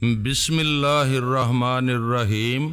بسم اللہ الرحمن الرحیم۔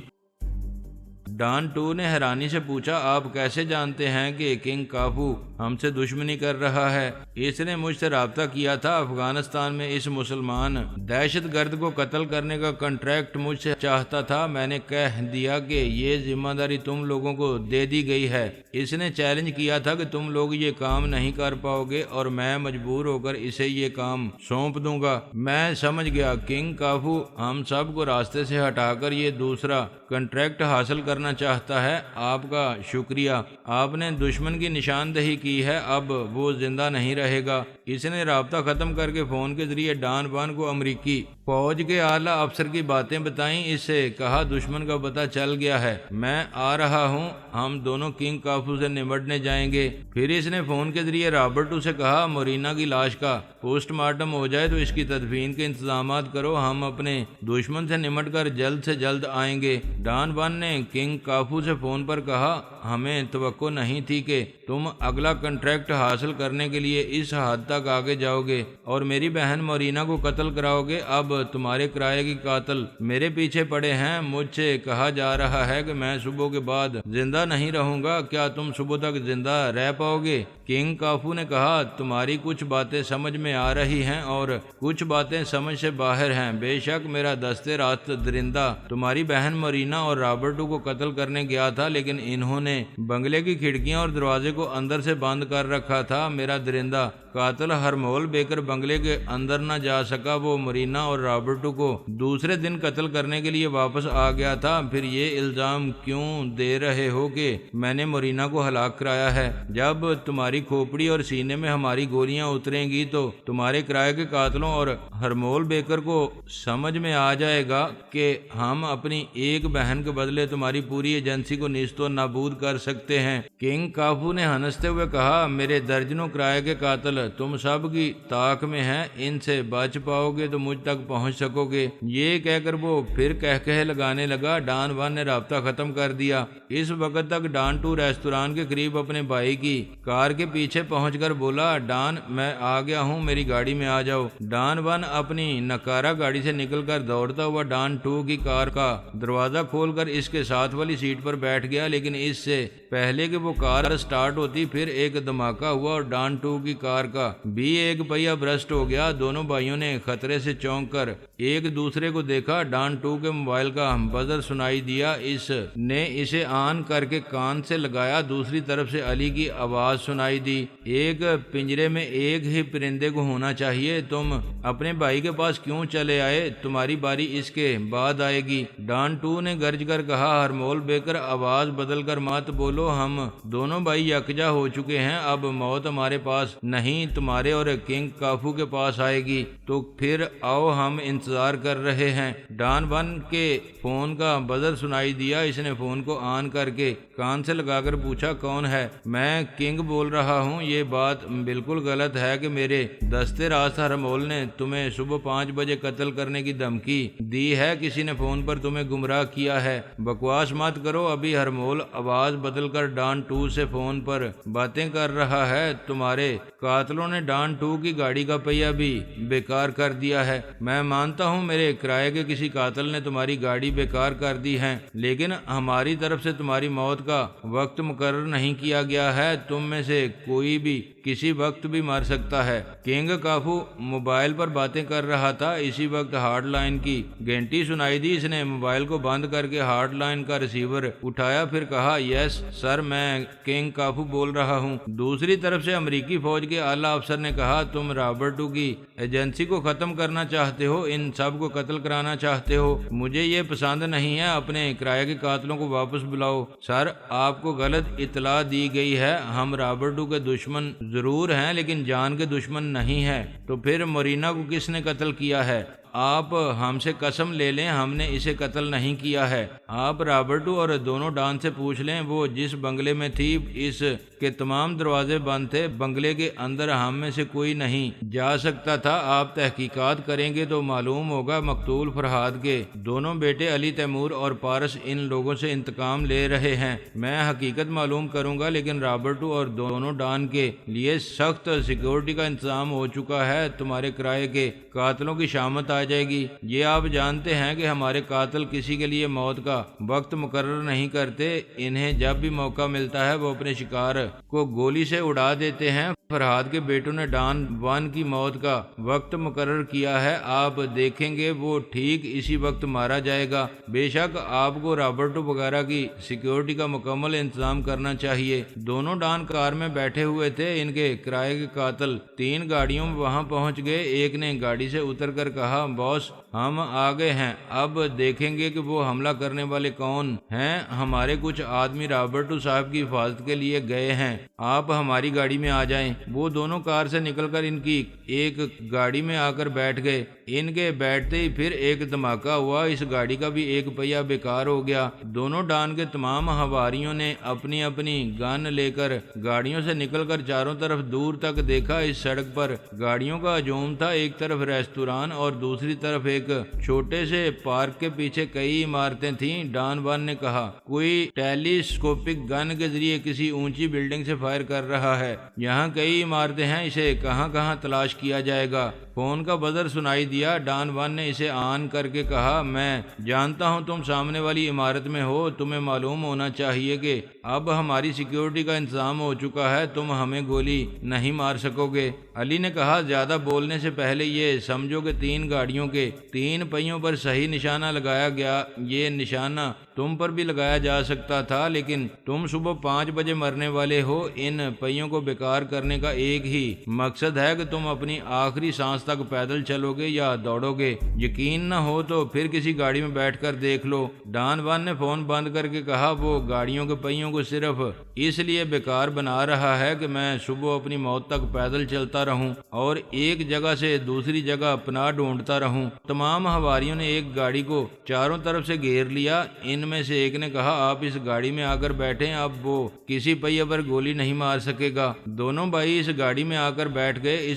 ڈان 2 نے حیرانی سے پوچھا، آپ کیسے جانتے ہیں کہ کنگ کافو ہم سے دشمنی کر رہا ہے؟ اس نے مجھ سے رابطہ کیا تھا۔ افغانستان میں اس مسلمان دہشت گرد کو قتل کرنے کا کنٹریکٹ مجھ سے چاہتا تھا۔ میں نے کہہ دیا کہ یہ ذمہ داری تم لوگوں کو دے دی گئی ہے۔ اس نے چیلنج کیا تھا کہ تم لوگ یہ کام نہیں کر پاؤ گے اور میں مجبور ہو کر اسے یہ کام سونپ دوں گا۔ میں سمجھ گیا کنگ کافو ہم سب کو راستے سے ہٹا کر یہ دوسرا کنٹریکٹ حاصل کرنا چاہتا ہے۔ آپ کا شکریہ، آپ نے دشمن کی نشاندہی کی ہے، اب وہ زندہ نہیں رہے گا۔ اس نے رابطہ ختم کر کے فون کے ذریعے ڈان 1 کو امریکی فوج کے اعلیٰ افسر کی باتیں بتائیں۔ اس سے کہا دشمن کا پتہ چل گیا ہے، میں آ رہا ہوں، ہم دونوں کنگ کافو سے نمٹنے جائیں گے۔ پھر اس نے فون کے ذریعے رابرٹو سے کہا مورینا کی لاش کا پوسٹ مارٹم ہو جائے تو اس کی تدفین کے انتظامات کرو، ہم اپنے دشمن سے نمٹ کر جلد سے جلد آئیں گے۔ ڈان 1 نے کنگ کافو سے فون پر کہا ہمیں توقع نہیں تھی کہ تم اگلا کنٹریکٹ حاصل کرنے کے لیے اس حد تک آگے جاؤ گے اور میری بہن مورینا کو قتل کراؤ گے۔ اب تمہارے کرائے کے قاتل میرے پیچھے پڑے ہیں۔ مجھ سے کہا جا رہا ہے کہ میں صبح کے بعد زندہ نہیں رہوں گا، کیا تم صبح تک زندہ رہ پاؤ گے؟ کنگ کافو نے کہا تمہاری کچھ باتیں سمجھ میں آ رہی ہیں اور کچھ باتیں سمجھ سے باہر ہیں۔ بے شک میرا دستے راست درندہ تمہاری بہن مورینا اور رابرٹو کو قتل کرنے گیا تھا، لیکن انہوں نے بنگلے کی کھڑکیاں اور دروازے کو اندر سے بند کر رکھا تھا۔ میرا درندہ قاتل ہرمول بیکر بنگلے کے اندر نہ جا سکا، وہ مورینا اور رابرٹو کو دوسرے دن قتل کرنے کے لیے واپس آ گیا تھا۔ پھر یہ الزام کیوں دے رہے ہو کہ میں نے مورینا کو ہلاک کرایا ہے؟ جب تمہاری کھوپڑی اور سینے میں ہماری گولیاں اتریں گی تو تمہارے کرائے کے قاتلوں اور ہرمول بیکر کو سمجھ میں آ جائے گا کہ ہم اپنی ایک بہن کے بدلے تمہاری پوری ایجنسی کو نیست و نابود کر سکتے ہیں۔ کنگ کافو نے ہنستے ہوئے کہا میرے درجنوں کرائے کے قاتل تم سب کی طاق میں ہیں، ان سے بچ پاؤ گے تو مجھ تک پہنچ سکو گے۔ یہ کہہ کر وہ پھر کہہ لگانے لگا۔ ڈان 1 نے رابطہ ختم کر دیا۔ اس وقت تک ڈان 2 ریستوران کے قریب اپنے بھائی کی کار کے پیچھے پہنچ کر بولا ڈان میں آ گیا ہوں، میری گاڑی میں آ جاؤ۔ ڈان 1 اپنی نکارہ گاڑی سے نکل کر دوڑتا ہوا ڈان 2 کی کار کا دروازہ کھول کر اس کے ساتھ والی سیٹ پر بیٹھ گیا، لیکن اس سے پہلے کہ وہ کار سٹارٹ ہوتی پھر ایک دھماکہ ہوا اور ڈان 2 کی کار کا بھی ایک پہیہ برسٹ ہو گیا۔ دونوں بھائیوں نے خطرے سے چونک کر ایک دوسرے کو دیکھا۔ ڈان 2 کے موبائل کا بزر سنائی دیا، اس نے اسے آن کر کے کان سے لگایا۔ دوسری طرف سے علی کی آواز سنائی دی، ایک پنجرے میں ایک ہی پرندے کو ہونا چاہیے، تم اپنے بھائی کے پاس کیوں چلے آئے؟ تمہاری باری اس کے بعد آئے گی۔ ڈان 2 نے گرج کر کہا ہرمول بیکر آواز بدل کر مت بولو، ہم دونوں بھائی یکجا ہو چکے ہیں، اب موت ہمارے پاس نہیں تمہارے اور کنگ کافو کے پاس آئے گی، تو پھر آؤ ہم انتظار کر رہے ہیں۔ ڈان 1 کے فون کا بزر سنائی دیا، اس نے فون کو آن کر کے کان سے لگا کر پوچھا کون ہے؟ میں کنگ بول رہا ہوں۔ یہ بات بالکل غلط ہے کہ میرے دستے راست ہرمول نے تمہیں صبح 5 بجے قتل کرنے کی دھمکی دی ہے، کسی نے فون پر تمہیں گمراہ کیا ہے، بکواس مت کرو۔ ابھی ہرمول آواز بدل کر ڈان 2 سے فون پر باتیں کر رہا ہے، تمہارے قاتلوں نے ڈان 2 کی گاڑی کا پہیہ بھی بیکار کر دیا ہے۔ میں مانتا ہوں میرے کرائے کے کسی قاتل نے تمہاری گاڑی بیکار کر دی ہے، لیکن ہماری طرف سے تمہاری موت کا وقت مقرر نہیں کیا گیا ہے، تم میں سے کوئی بھی کسی وقت بھی مر سکتا ہے۔ کنگ کافو موبائل پر باتیں کر رہا تھا، اسی وقت ہارڈ لائن کی گھنٹی سنائی دی۔ اس نے موبائل کو بند کر کے ہارڈ لائن کا ریسیور اٹھایا، پھر کہا یس سر، میں کنگ کافو بول رہا ہوں۔ دوسری طرف سے امریکی فوج کے اعلیٰ افسر نے کہا تم رابرٹو کی ایجنسی کو ختم کرنا چاہتے ہو، ان سب کو قتل کرانا چاہتے ہو، مجھے یہ پسند نہیں ہے، اپنے کرائے کے قاتلوں کو واپس بلاؤ۔ سر آپ کو غلط اطلاع دی گئی ہے، ہم رابرٹو کے دشمن ضرور ہیں لیکن جان کے دشمن نہیں ہے۔ تو پھر مورینا کو کس نے قتل کیا ہے؟ آپ ہم سے قسم لے لیں ہم نے اسے قتل نہیں کیا ہے۔ آپ رابرٹو اور دونوں ڈان سے پوچھ لیں، وہ جس بنگلے میں تھی اس کے تمام دروازے بند تھے، بنگلے کے اندر ہم میں سے کوئی نہیں جا سکتا تھا۔ آپ تحقیقات کریں گے تو معلوم ہوگا مقتول فرحاد کے دونوں بیٹے علی تیمور اور پارس ان لوگوں سے انتقام لے رہے ہیں۔ میں حقیقت معلوم کروں گا، لیکن رابرٹو اور دونوں ڈان کے لیے سخت سیکیورٹی کا انتظام ہو چکا ہے۔ تمہارے کرائے کے قاتلوں کی شامت آ جائے گی۔ یہ آپ جانتے ہیں کہ ہمارے قاتل کسی کے لیے موت کا وقت مقرر نہیں کرتے، انہیں جب بھی موقع ملتا ہے وہ اپنے شکار کو گولی سے اڑا دیتے ہیں۔ فرہاد کے بیٹوں نے ڈان 1 کی موت کا وقت مقرر کیا ہے، آپ دیکھیں گے وہ ٹھیک اسی وقت مارا جائے گا۔ بے شک آپ کو رابرٹو وغیرہ کی سیکیورٹی کا مکمل انتظام کرنا چاہیے۔ دونوں ڈان کار میں بیٹھے ہوئے تھے، ان کے کرائے کے قاتل 3 گاڑیوں میں وہاں پہنچ گئے۔ ایک نے گاڑی سے اتر کر کہا، باس ہم آ گئے ہیں، اب دیکھیں گے کہ وہ حملہ کرنے والے کون ہیں۔ ہمارے کچھ آدمی رابرٹو صاحب کی حفاظت کے لیے گئے ہیں، آپ ہماری گاڑی میں آ جائیں۔ وہ دونوں کار سے نکل کر ان کی ایک گاڑی میں آ کر بیٹھ گئے۔ ان کے بیٹھتے ہی پھر ایک دھماکہ ہوا، اس گاڑی کا بھی ایک پہیہ بیکار ہو گیا۔ دونوں ڈان کے تمام حواریوں نے اپنی اپنی گن لے کر گاڑیوں سے نکل کر چاروں طرف دور تک دیکھا۔ اس سڑک پر گاڑیوں کا ہجوم تھا، ایک طرف ریستوران اور دوسری طرف ایک چھوٹے سے پارک کے پیچھے کئی عمارتیں تھیں۔ ڈان 1 نے کہا، کوئی ٹیلی اسکوپک گن کے ذریعے کسی اونچی بلڈنگ سے فائر کر رہا ہے، یہاں کئی عمارتیں ہیں، اسے کہاں کہاں تلاش کیا جائے گا۔ فون کا بزر سنائی دیا۔ ڈان 1 نے اسے آن کر کے کہا، میں جانتا ہوں تم سامنے والی عمارت میں ہو، تمہیں معلوم ہونا چاہیے کہ اب ہماری سیکیورٹی کا انتظام ہو چکا ہے، تم ہمیں گولی نہیں مار سکو گے۔ علی نے کہا، زیادہ بولنے سے پہلے یہ سمجھو کہ 3 گاڑیوں کے 3 پہیوں پر صحیح نشانہ لگایا گیا، یہ نشانہ تم پر بھی لگایا جا سکتا تھا، لیکن تم صبح 5 بجے مرنے والے ہو۔ ان پہیوں کو بیکار کرنے کا ایک ہی مقصد ہے کہ تم اپنی آخری سانس تک پیدل چلو گے یا دوڑو گے۔ یقین نہ ہو تو پھر کسی گاڑی میں بیٹھ کر دیکھ لو۔ ڈان 1 نے فون بند کر کے کہا، وہ گاڑیوں کے پہیوں کو صرف اس لیے بیکار بنا رہا ہے کہ میں صبح اپنی موت تک پیدل چلتا رہوں اور ایک جگہ سے دوسری جگہ پناہ ڈھونڈتا رہوں۔ تمام حواریوں نے ایک گاڑی کو چاروں طرف سے گھیر لیا۔ ان میں سے ایک نے کہا، آپ اس گاڑی میں آ کر بیٹھیں، اب وہ کسی پہیے پر گولی نہیں مار سکے گا۔ دونوں بھائی اس گاڑی میں آ کر بیٹھ گئے۔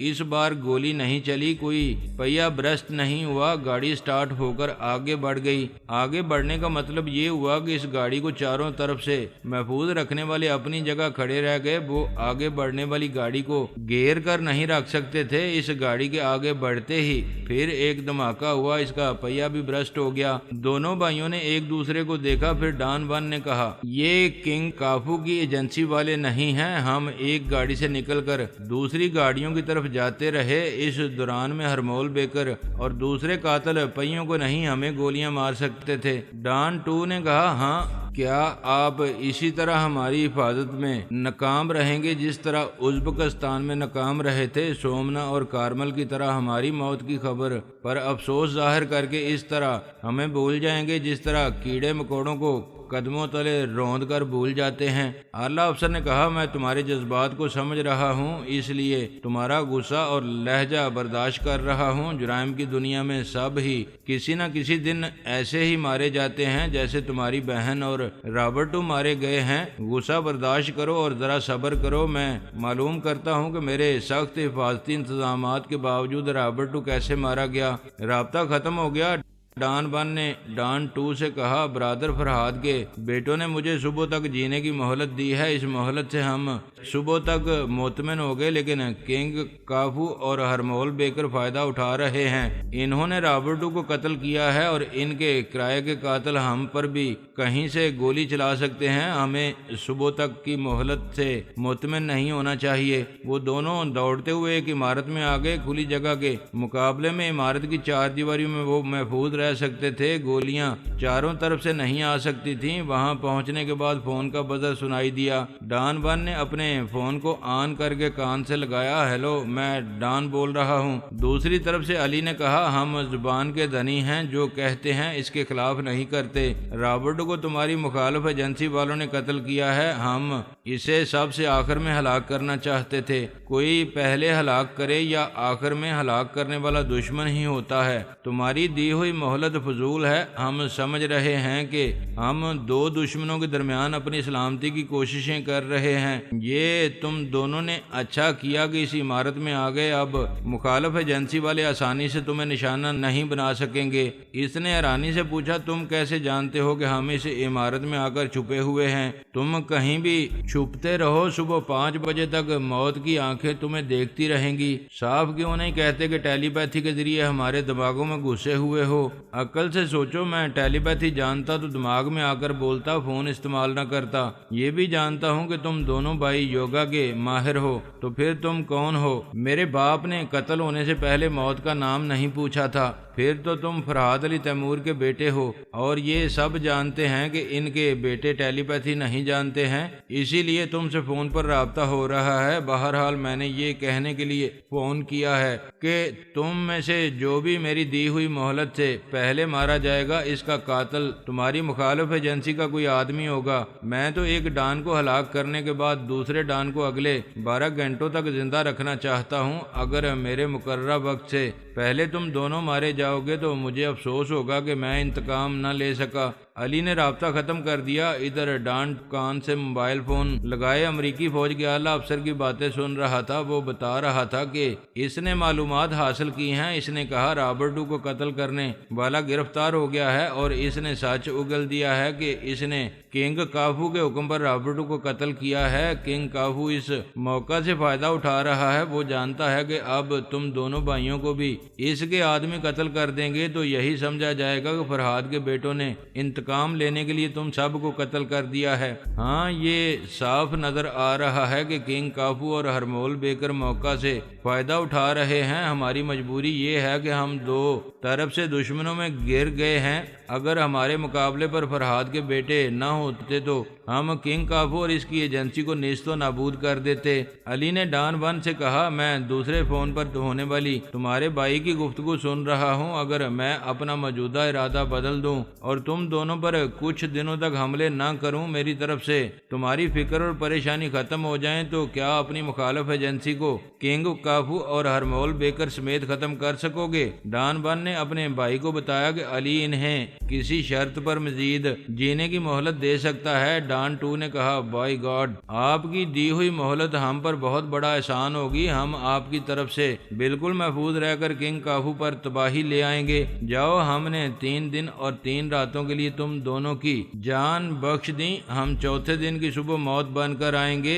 اس بار گولی نہیں چلی، کوئی پہیہ برسٹ نہیں ہوا، گاڑی سٹارٹ ہو کر آگے بڑھ گئی۔ آگے بڑھنے کا مطلب یہ ہوا کہ اس گاڑی کو چاروں طرف سے محفوظ رکھنے والے اپنی جگہ کھڑے رہ گئے، وہ آگے بڑھنے والی گاڑی کو گھیر کر نہیں رکھ سکتے تھے۔ اس گاڑی کے آگے بڑھتے ہی پھر ایک دھماکہ ہوا، اس کا پہیہ بھی برسٹ ہو گیا۔ دونوں بھائیوں نے ایک دوسرے کو دیکھا، پھر ڈان 1 نے کہا، یہ کنگ کافو کی ایجنسی والے نہیں ہیں۔ ہم ایک گاڑی سے نکل کر دوسری گاڑیوں کی طرف جاتے رہے، اس دوران میں ہرمول بیکر اور دوسرے قاتل پہیوں کو نہیں ہمیں گولیاں مار سکتے تھے۔ ڈان 2 نے کہا، ہاں کیا آپ اسی طرح ہماری حفاظت میں ناکام رہیں گے جس طرح ازبکستان میں ناکام رہے تھے؟ سومنا اور کارمل کی طرح ہماری موت کی خبر پر افسوس ظاہر کر کے اس طرح ہمیں بھول جائیں گے جس طرح کیڑے مکوڑوں کو قدموں تلے روند کر بھول جاتے ہیں۔ اعلی افسر نے کہا، میں تمہارے جذبات کو سمجھ رہا ہوں، اس لیے تمہارا غصہ اور لہجہ برداشت کر رہا ہوں۔ جرائم کی دنیا میں سب ہی کسی نہ کسی دن ایسے ہی مارے جاتے ہیں جیسے تمہاری بہن اور رابرٹو مارے گئے ہیں۔ غصہ برداشت کرو اور ذرا صبر کرو، میں معلوم کرتا ہوں کہ میرے سخت حفاظتی انتظامات کے باوجود رابرٹو کیسے مارا گیا۔ رابطہ ختم ہو گیا۔ ڈان 1 نے ڈان 2 سے کہا، برادر فرہاد کے بیٹوں نے مجھے صبح تک جینے کی مہلت دی ہے، اس مہلت سے ہم صبح تک مطمئن ہو گئے، لیکن کنگ کافو اور ہرمول بیکر فائدہ اٹھا رہے ہیں۔ انہوں نے رابرٹو کو قتل کیا ہے اور ان کے کرائے کے قاتل ہم پر بھی کہیں سے گولی چلا سکتے ہیں۔ ہمیں صبح تک کی مہلت سے مطمئن نہیں ہونا چاہیے۔ وہ دونوں دوڑتے ہوئے ایک عمارت میں آ گئے۔ کھلی جگہ کے مقابلے میں عمارت کی 4 دیواریوں میں وہ محفوظ رہ سکتے تھے، گولیاں چاروں طرف سے نہیں آ سکتی تھیں۔ وہاں پہنچنے کے بعد فون کا بزر سنائی دیا۔ ڈان 1 نے اپنے فون کو آن کر کے کان سے لگایا، ہیلو، میں ڈان بول رہا ہوں۔ دوسری طرف سے علی نے کہا، ہم زبان کے دھنی ہیں، جو کہتے ہیں اس کے خلاف نہیں کرتے۔ رابرٹو کو تمہاری مخالف ایجنسی والوں نے قتل کیا ہے، ہم اسے سب سے آخر میں ہلاک کرنا چاہتے تھے۔ کوئی پہلے ہلاک کرے یا آخر میں ہلاک کرنے والا دشمن ہی ہوتا ہے۔ تمہاری دی ہوئی مہلت فضول ہے۔ ہم سمجھ رہے ہیں کہ ہم دو دشمنوں کے درمیان اپنی سلامتی کی کوششیں کر رہے ہیں۔ یہ تم دونوں نے اچھا کیا کہ اس عمارت میں آ گئے۔ اب مخالف ایجنسی والے آسانی سے تمہیں نشانہ نہیں بنا سکیں گے۔ اس نے حیرانی سے پوچھا، تم کیسے جانتے ہو کہ ہم اس عمارت میں آ کر چھپے ہوئے ہیں؟ تم کہیں بھی چھپتے رہو، صبح 5 بجے تک موت کی آنکھیں تمہیں دیکھتی رہیں گی۔ صاف کیوں نہیں کہتے کہ ٹیلی پیتھی کے ذریعے ہمارے دماغوں میں گھسے ہوئے ہو؟ عقل سے سوچو، میں ٹیلی پیتھی جانتا تو دماغ میں آ کر بولتا، فون استعمال نہ کرتا۔ یہ بھی جانتا ہوں کہ تم دونوں بھائی یوگا کے ماہر ہو، تو پھر تم کون ہو؟ میرے باپ نے قتل ہونے سے پہلے موت کا نام نہیں پوچھا تھا۔ پھر تو تم فرحاد علی تیمور کے بیٹے ہو، اور یہ سب جانتے ہیں کہ ان کے بیٹے ٹیلی پیتھی نہیں جانتے ہیں، اسی لیے تم سے فون پر رابطہ ہو رہا ہے۔ بہرحال میں نے یہ کہنے کے لیے فون کیا ہے کہ تم میں سے جو بھی میری دی ہوئی مہلت سے پہلے مارا جائے گا، اس کا قاتل تمہاری مخالف ایجنسی کا کوئی آدمی ہوگا۔ میں تو ایک ڈان کو ہلاک کرنے کے بعد دوسرے ڈان کو اگلے 12 گھنٹوں تک زندہ رکھنا چاہتا ہوں۔ اگر میرے مقررہ وقت سے پہلے تم دونوں مارے جاؤ گے تو مجھے افسوس ہوگا کہ میں انتقام نہ لے سکا۔ علی نے رابطہ ختم کر دیا۔ ادھر ڈان کان سے موبائل فون لگائے امریکی فوج کے اعلیٰ افسر کی باتیں سن رہا تھا۔ وہ بتا رہا تھا کہ اس نے معلومات حاصل کی ہیں۔ اس نے کہا رابرٹو کو قتل کرنے والا گرفتار ہو گیا ہے، اور اس نے سچ اگل دیا ہے کہ اس نے کنگ کافو کے حکم پر رابرٹو کو قتل کیا ہے۔ کنگ کافو اس موقع سے فائدہ اٹھا رہا ہے۔ وہ جانتا ہے کہ اب تم دونوں بھائیوں کو بھی اس کے آدمی قتل کر دیں گے تو یہی سمجھا جائے گا کہ فرحاد کے بیٹوں نے انتقام لینے کے لیے تم سب کو قتل کر دیا ہے۔ ہاں، یہ صاف نظر آ رہا ہے کہ کنگ کافو اور ہرمول بیکر موقع سے فائدہ اٹھا رہے ہیں۔ ہماری مجبوری یہ ہے کہ ہم دو طرف سے دشمنوں میں گر گئے ہیں۔ اگر ہمارے مقابلے پر فرحاد کے بیٹے نہ ہوتے تو ہم کنگ کافو اور اس کی ایجنسی کو نیست و نابود کر دیتے۔ علی نے ڈان ون سے کہا، میں دوسرے فون پر ہونے والی تمہارے بھائی کی گفتگو سن رہا ہوں۔ اگر میں اپنا موجودہ ارادہ بدل دوں اور تم دونوں پر کچھ دنوں تک حملے نہ کروں، میری طرف سے تمہاری فکر اور پریشانی ختم ہو جائیں، تو کیا اپنی مخالف ایجنسی کو کنگ کافو اور ہرمول بیکر سمیت ختم کر سکو گے؟ ڈان ون نے اپنے بھائی کو بتایا کہ علی انہیں کسی شرط پر مزید جینے کی مہلت دے سکتا ہے۔ ڈان ٹو نے کہا، بائی گاڈ، آپ کی دی ہوئی مہلت ہم پر بہت بڑا احسان ہوگی۔ ہم آپ کی طرف سے بالکل محفوظ رہ کر کنگ کافو پر تباہی لے آئیں گے۔ جاؤ، ہم نے 3 دن اور 3 راتوں کے لیے تم دونوں کی جان بخش دی۔ ہم چوتھے دن کی صبح موت بن کر آئیں گے۔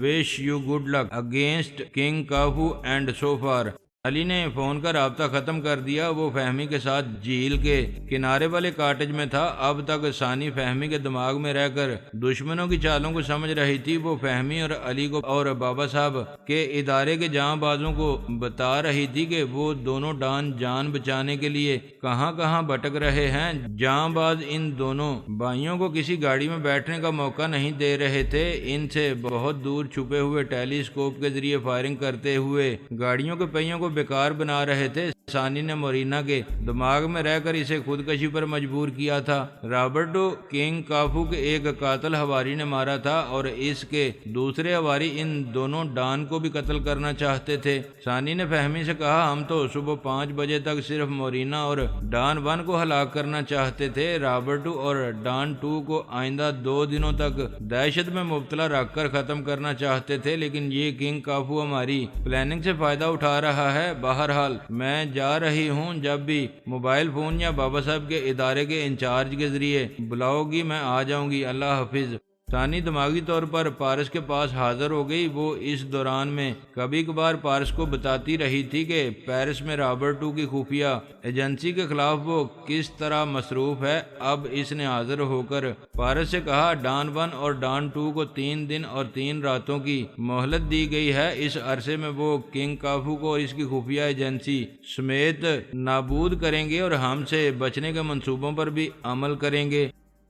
Wish you good luck against king Kaffo and so far. Ali نے فون کا رابطہ ختم کر دیا۔ وہ فہمی کے ساتھ جھیل کے کنارے والے کاٹیج میں تھا۔ اب تک ثانی فہمی کے دماغ میں رہ کر دشمنوں کی چالوں کو سمجھ رہی تھی۔ وہ فہمی اور علی کو اور بابا صاحب کے ادارے کے جاں بازوں کو بتا رہی تھی کہ وہ دونوں ڈان جان بچانے کے لیے کہاں کہاں بھٹک رہے ہیں۔ جاں باز ان دونوں بھائیوں کو کسی گاڑی میں بیٹھنے کا موقع نہیں دے رہے تھے۔ ان سے بہت دور چھپے ہوئے ٹیلی اسکوپ کے ذریعے فائرنگ کرتے ہوئے گاڑیوں کے پہیوں کو بیکار بنا رہے تھے۔ ثانی نے مورینا کے دماغ میں رہ کر اسے خودکشی پر مجبور کیا تھا۔ رابرٹو کنگ کافو کے ایک قاتل ہواری نے مارا تھا، اور اس کے دوسرے ہواری ان دونوں ڈان کو بھی قتل کرنا چاہتے تھے۔ ثانی نے فہمی سے کہا، ہم تو صبح 5 بجے تک صرف مورینا اور ڈان ون کو ہلاک کرنا چاہتے تھے۔ رابرٹو اور ڈان ٹو کو آئندہ 2 دنوں تک دہشت میں مبتلا رکھ کر ختم کرنا چاہتے تھے، لیکن یہ کنگ کافو ہماری پلاننگ سے فائدہ اٹھا رہا ہے۔ بہرحال میں جا رہی ہوں۔ جب بھی موبائل فون یا بابا صاحب کے ادارے کے انچارج کے ذریعے بلاؤ گی میں آ جاؤں گی۔ اللہ حافظ۔ ثانی دماغی طور پر پارس کے پاس حاضر ہو گئی۔ وہ اس دوران میں کبھی کبھار پارس کو بتاتی رہی تھی کہ پیرس میں رابرٹو کی خفیہ ایجنسی کے خلاف وہ کس طرح مصروف ہے۔ اب اس نے حاضر ہو کر پارس سے کہا، ڈان ون اور ڈان ٹو کو 3 دن اور 3 راتوں کی مہلت دی گئی ہے۔ اس عرصے میں وہ کنگ کافو کو اور اس کی خفیہ ایجنسی سمیت نابود کریں گے اور ہم سے بچنے کے منصوبوں پر بھی عمل کریں گے۔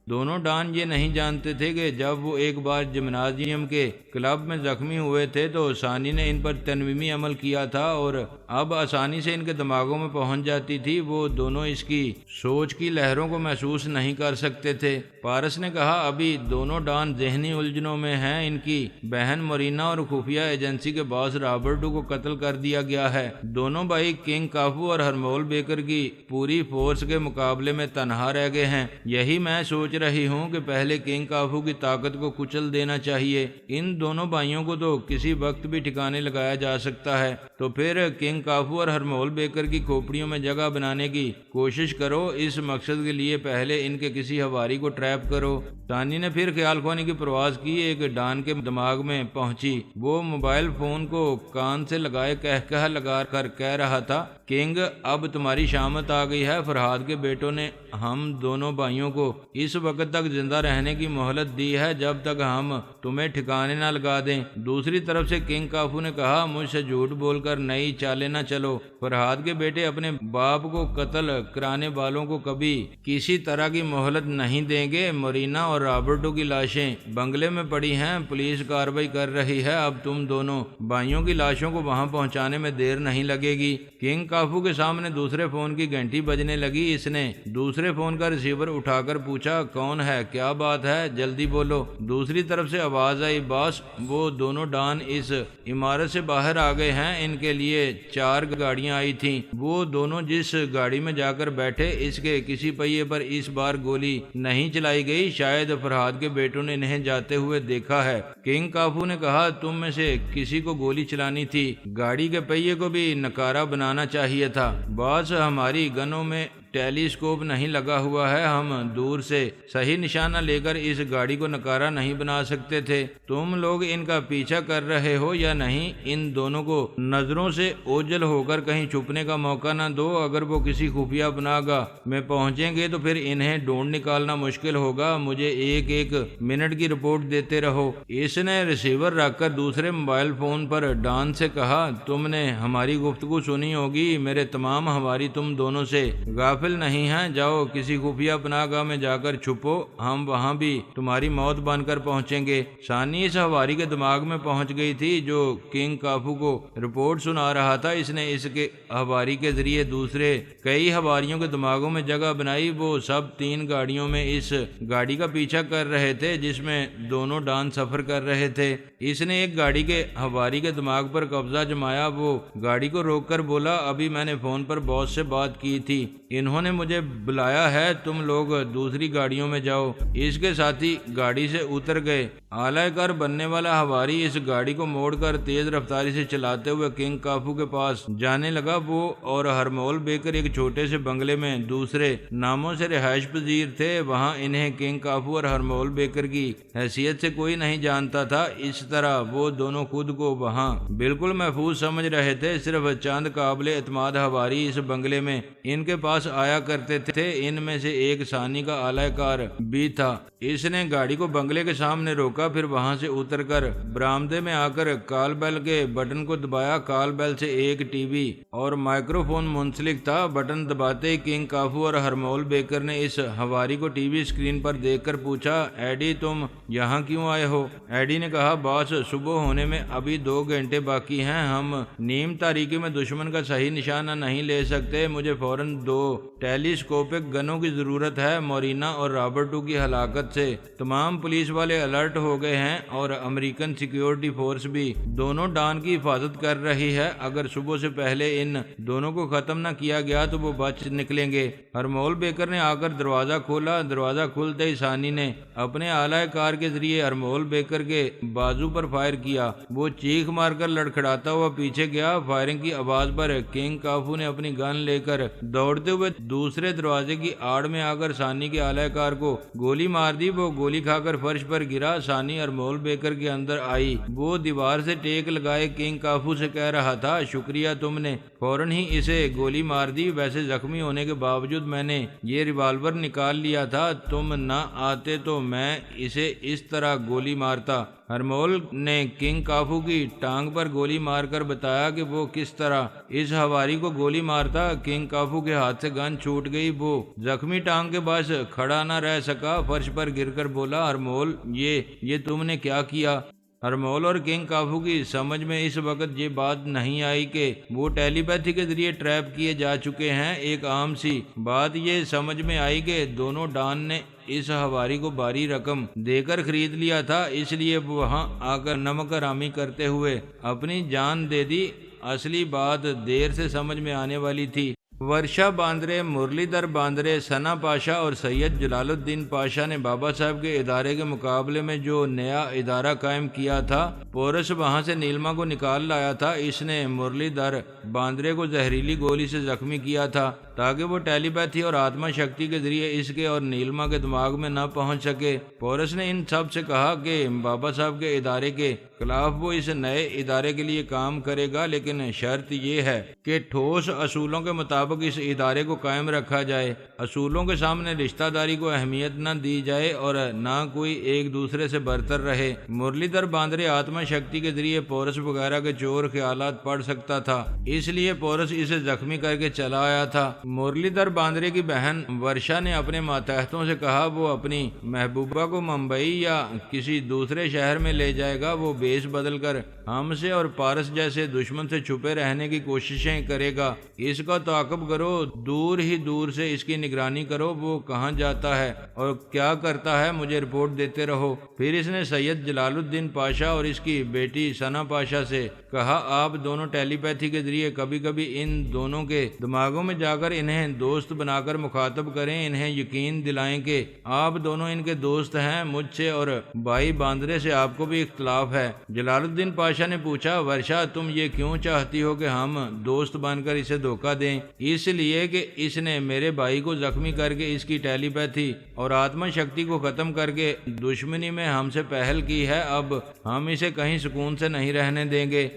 دونوں ڈان یہ نہیں جانتے تھے کہ جب وہ ایک بار جمنازیم کے کلب میں زخمی ہوئے تھے تو ثانی نے ان پر تنویمی عمل کیا تھا اور اب آسانی سے ان کے دماغوں میں پہنچ جاتی تھی۔ وہ دونوں اس کی سوچ کی لہروں کو محسوس نہیں کر سکتے تھے۔ پارس نے کہا، ابھی دونوں ڈان ذہنی الجھنوں میں ہیں۔ ان کی بہن مورینا اور خفیہ ایجنسی کے باس رابرٹو کو قتل کر دیا گیا ہے۔ دونوں بھائی کنگ کافو اور ہرمول بیکر کی پوری فورس کے مقابلے میں تنہا رہ گئے ہیں۔ یہی میں سوچ رہی ہوں کہ پہلے کنگ کافو کی طاقت کو کچل دینا چاہیے۔ ان دونوں بھائیوں کو تو کسی وقت بھی ٹھکانے لگایا جا سکتا ہے، تو پھر کنگ کافو اور ہرمول بیکر کی کھوپڑیوں میں جگہ بنانے کی کوشش کرو۔ اس مقصد کے لیے پہلے ان کے کسی ہواری کو ٹریپ کرو۔ ثانی نے پھر خیال خوانے کی پرواز کی۔ ایک ڈان کے دماغ میں پہنچی۔ وہ موبائل فون کو کان سے لگائے کہہ لگا کر کہہ رہا تھا، کنگ، اب تمہاری شامت آ گئی ہے۔ فرہاد کے بیٹوں نے ہم دونوں بھائیوں کو اس وقت تک زندہ رہنے کی مہلت دی ہے جب تک ہم تمہیں ٹھکانے نہ لگا دیں۔ دوسری طرف سے کنگ کافو نے کہا، مجھ سے جھوٹ بول کر نئی چالیں نہ چلو۔ فرہاد کے بیٹے اپنے باپ کو قتل کرانے والوں کو کبھی کسی طرح کی مہلت نہیں دیں گے۔ مورینا اور رابرٹو کی لاشیں بنگلے میں پڑی ہیں، پولیس کارروائی کر رہی ہے۔ اب تم دونوں بھائیوں کی لاشوں کو وہاں پہنچانے میں دیر نہیں لگے گی۔ کنگ کافو کے سامنے دوسرے فون کی گھنٹی بجنے لگی۔ اس نے دوسرے فون کا ریسیور اٹھا کر پوچھا، کون ہے؟ کیا بات ہے؟ جلدی بولو۔ دوسری طرف سے آواز آئی، باس، وہ دونوں ڈان اس عمارت سے باہر آ گئے ہیں۔ ان کے لیے 4 گاڑیاں آئی تھیں۔ وہ دونوں جس گاڑی میں جا کر بیٹھے، اس کے کسی پہیے پر اس بار گولی نہیں چلائی گئی۔ شاید فرہاد کے بیٹوں نے انہیں جاتے ہوئے دیکھا ہے۔ کنگ کافو نے کہا، تم میں سے کسی کو گولی چلانی تھی، گاڑی کے پہیے کو بھی نکارہ بنانا چاہیے تھا۔ باس، ہماری گنوں میں ٹیلی اسکوپ نہیں لگا ہوا ہے، ہم دور سے صحیح نشانہ لے کر اس گاڑی کو نکارہ نہیں بنا سکتے تھے۔ تم لوگ ان کا پیچھا کر رہے ہو یا نہیں؟ ان دونوں کو نظروں سے اوجھل ہو کر کہیں چھپنے کا موقع نہ دو۔ اگر وہ کسی خفیہ پناہ گاہ میں پہنچیں گے تو پھر انہیں ڈھونڈ نکالنا مشکل ہوگا۔ مجھے ایک منٹ کی رپورٹ دیتے رہو۔ اس نے ریسیور رکھ کر دوسرے موبائل فون پر ڈان سے کہا، تم نے ہماری گفتگو سنی ہوگی، میرے تمام ہواری تم دونوں سے غافل نہیں ہیں۔ جاؤ کسی خفیہ پناہ گاہ میں جا کر چھپو، ہم وہاں بھی تمہاری موت بن کر پہنچیں گے۔ ثانی اس ہواری کے دماغ میں پہنچ گئی تھی جو کنگ کافو کو رپورٹ سنا رہا تھا۔ اس نے اس کے ہواری کے ذریعے دوسرے کئی ہواریوں کے دماغوں میں جگہ بنائی۔ وہ سب 3 گاڑیوں میں اس گاڑی کا پیچھا کر رہے تھے جس میں دونوں ڈان سفر کر رہے تھے۔ اس نے ایک گاڑی کے ہواری کے دماغ پر قبضہ جمایا۔ وہ گاڑی کو روک کر بولا، ابھی میں نے فون پر باس سے بات کی تھی، انہوں نے مجھے بلایا ہے، تم لوگ دوسری گاڑیوں میں جاؤ۔ اس کے ساتھی گاڑی سے اتر گئے۔ اعلی کار بننے والا ہواری اس گاڑی کو موڑ کر تیز رفتاری سے چلاتے ہوئے کنگ کافو کے پاس جانے لگا۔ وہ اور ہرمول بیکر ایک چھوٹے سے بنگلے میں دوسرے ناموں سے رہائش پذیر تھے۔ وہاں انہیں کنگ کافو اور ہرمول بیکر کی حیثیت سے کوئی نہیں جانتا تھا۔ اس طرح وہ دونوں خود کو وہاں بالکل محفوظ سمجھ رہے تھے۔ صرف چند قابل اعتماد ہواری اس بنگلے میں ان کے پاس آیا کرتے تھے۔ ان میں سے ایک ثانی کا اعلی کار بھی تھا۔ اس نے گاڑی کو بنگلے کے سامنے روکا، پھر وہاں سے اتر کر برآمدے میں آ کر کال بیل کے بٹن کو دبایا۔ کال بیل سے ایک ٹی وی اور مائکرو فون منسلک تھا۔ بٹن دباتے ہی کنگ کافو اور ہرمول بیکر نے اس ہواری کو ٹی وی اسکرین پر دیکھ کر پوچھا، ایڈی تم یہاں کیوں آئے ہو؟ ایڈی نے کہا، باس، صبح ہونے میں ابھی 2 گھنٹے باقی ہیں، ہم نیم تاریکی میں دشمن کا صحیح نشانہ نہیں لے سکتے۔ مجھے فوراً 2 ٹیلی اسکوپک گنوں کی ضرورت ہے۔ مورینا اور رابرٹو کی ہلاکت سے تمام پولیس والے الرٹ ہو گئے ہیں اور امریکن سیکیورٹی فورس بھی دونوں ڈان کی حفاظت کر رہی ہے۔ اگر صبح سے پہلے ان دونوں کو ختم نہ کیا گیا تو وہ بچ نکلیں گے۔ ہرمول بیکر نے آ کر دروازہ کھولا۔ دروازہ کھلتے ہی ثانی نے اپنے اعلی کار کے ذریعے ہرمول بیکر کے بازو پر فائر کیا۔ وہ چیخ مار کر لڑکھڑاتا ہوا پیچھے گیا۔ فائرنگ کی آواز پر کنگ کافو نے اپنی گن لے کر دوڑتے ہوئے دوسرے دروازے کی آڑ میں آ کر ثانی کے اعلی کار کو گولی مار دی۔ وہ گولی کھا کر فرش پر گرا۔ ثانی ہرمول بیکر کے اندر آئی۔ وہ دیوار سے ٹیک لگائے کنگ کافو سے کہہ رہا تھا، شکریہ، تم نے فوراً ہی اسے گولی مار دی۔ ویسے زخمی ہونے کے باوجود میں نے یہ ریوالور نکال لیا تھا، تم نہ آتے تو میں اسے اس طرح گولی مارتا۔ ہرمول نے کنگ کافو کی ٹانگ پر گولی مار کر بتایا کہ وہ کس طرح اس ہواری کو گولی مارتا کنگ کافو کے ہاتھ سے گن چھوٹ گئی۔ وہ زخمی ٹانگ کے باعث کھڑا نہ رہ سکا، فرش پر گر کر بولا، ہرمول یہ تم نے کیا کیا؟ ہرمول اور کنگ کافو کی سمجھ میں اس وقت یہ بات نہیں آئی کہ وہ ٹیلی پیتھی کے ذریعے ٹریپ کیے جا چکے ہیں۔ ایک عام سی بات یہ سمجھ میں آئی کہ دونوں ڈان نے اس ہواری کو بھاری رقم دے کر خرید لیا تھا، اس لیے وہ وہاں آ کر نمک حرامی کرتے ہوئے اپنی جان دے دی۔ اصلی بات دیر سے سمجھ میں آنے والی تھی۔ ورشا باندرے، مرلی دھر باندرے، ثنا پاشا اور سید جلال الدین پاشا نے بابا صاحب کے ادارے کے مقابلے میں جو نیا ادارہ قائم کیا تھا، پورس وہاں سے نیلما کو نکال لایا تھا۔ اس نے مرلی دھر باندرے کو زہریلی گولی سے زخمی کیا تھا تاکہ وہ ٹیلی پیتھی اور آتما شکتی کے ذریعے اس کے اور نیلما کے دماغ میں نہ پہنچ سکے۔ پورس نے ان سب سے کہا کہ بابا صاحب کے ادارے کے خلاف وہ اس نئے ادارے کے لیے کام کرے گا، لیکن شرط یہ ہے کہ ٹھوس اصولوں کے مطابق اس ادارے کو قائم رکھا جائے۔ اصولوں کے سامنے رشتہ داری کو اہمیت نہ دی جائے اور نہ کوئی ایک دوسرے سے برتر رہے۔ مرلی دھر باندرے آتما شکتی کے ذریعے پورس وغیرہ کے چور خیالات پڑھ سکتا تھا، اس لیے پورس اسے زخمی کر کے چلا آیا تھا۔ مرلی دھر باندرے کی بہن ورشا نے اپنے ماتحتوں سے کہا وہ اپنی محبوبہ کو ممبئی یا کسی دوسرے شہر میں لے جائے گا، وہ بیس بدل کر ہم سے اور پارس جیسے دشمن سے چھپے رہنے کی کوششیں کرے گا۔ اس کا تعاقب کرو، دور ہی دور سے اس کی نگرانی کرو، وہ کہاں جاتا ہے اور کیا کرتا ہے مجھے رپورٹ دیتے رہو۔ پھر اس نے سید جلال الدین پاشا اور اس کی بیٹی ثنا پاشا سے کہا آپ دونوں ٹیلی پیتھی کے ذریعے کبھی کبھی ان دونوں کے دماغوں میں جا کر انہیں دوست بنا کر مخاطب کریں، انہیں یقین دلائیں کہ آپ دونوں ان کے دوست ہیں۔ مجھ سے اور بھائی باندرے سے آپ کو بھی اختلاف ہے۔ جلال الدین پاشا نے پوچھا ورشا تم یہ کیوں چاہتی ہو کہ ہم دوست بن کر اسے دھوکہ دیں؟ اس لیے کہ اس نے میرے بھائی کو زخمی کر کے اس کی ٹیلی پیتھی اور آتما شکتی کو ختم کر کے دشمنی میں ہم سے پہل کی ہے، اب ہم اسے کہیں سکون سے نہیں رہنے دیں گے۔